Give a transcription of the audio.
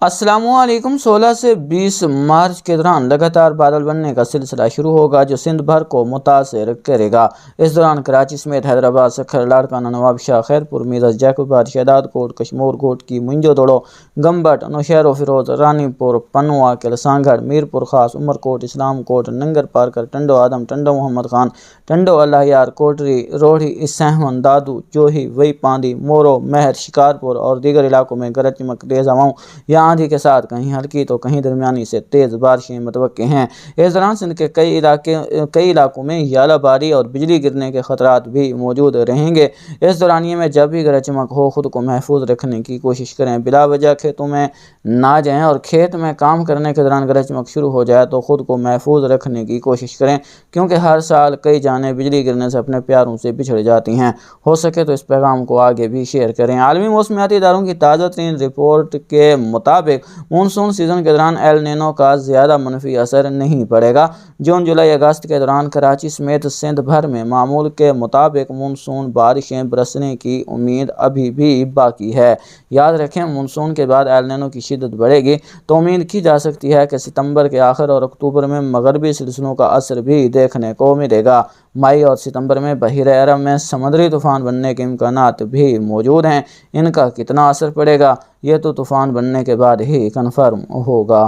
السلام علیکم۔ 16 سے 20 مارچ کے دوران لگاتار بادل بننے کا سلسلہ شروع ہوگا جو سندھ بھر کو متاثر کرے گا۔ اس دوران کراچی سمیت حیدرآباد، سکھر، لاڑکانہ، نواب شاہ، خیرپور، میرٹھ، جیکب آباد، شہداد کوٹ، کشمور کوٹ کی منجو دوڑو، گمبٹ، نوشہر و فیروز، رانی پور، پنوا، کلسانگڑ، میر پور خاص، عمر کوٹ، اسلام کوٹ، ننگر پارکر، ٹنڈو آدم، ٹنڈو محمد خان، ٹنڈو اللہ یار، کوٹری، روڑھی، سہون، دادو، جوہی، وئی پاندی، مورو، مہر، شکارپور اور دیگر علاقوں میں گرج چمک، تیز ہواؤں یا آندھی کے ساتھ کہیں ہلکی تو کہیں درمیانی سے تیز بارشیں متوقع ہیں۔ اس دوران سندھ کے کئی علاقوں میں ژالہ باری اور بجلی گرنے کے خطرات بھی موجود رہیں گے۔ اس دورانیے میں جب بھی گرج چمک ہو خود کو محفوظ رکھنے کی کوشش کریں، بلا وجہ کھیتوں میں نہ جائیں اور کھیت میں کام کرنے کے دوران گرج چمک شروع ہو جائے تو خود کو محفوظ رکھنے کی کوشش کریں، کیونکہ ہر سال کئی جانیں بجلی گرنے سے اپنے پیاروں سے بچھڑ جاتی ہیں۔ ہو سکے تو اس پیغام کو آگے بھی شیئر کریں۔ عالمی موسمیاتی اداروں کی تازہ ترین رپورٹ کے مطابق مونسون سیزن کے دوران ایل نینو کا زیادہ منفی اثر نہیں پڑے گا۔ جون، جولائی، اگست کے دوران کراچی سمیت سندھ بھر میں معمول کے مطابق مونسون بارشیں برسنے کی امید ابھی بھی باقی ہے۔ یاد رکھیں، مونسون کے بعد ایل نینو کی شدت بڑھے گی تو امید کی جا سکتی ہے کہ ستمبر کے آخر اور اکتوبر میں مغربی سلسلوں کا اثر بھی دیکھنے کو ملے گا۔ مئی اور ستمبر میں بحیرہ عرب میں سمندری طوفان بننے کے امکانات بھی موجود ہیں۔ ان کا کتنا اثر پڑے گا یہ تو طوفان بننے کے بعد ہی کنفرم ہوگا۔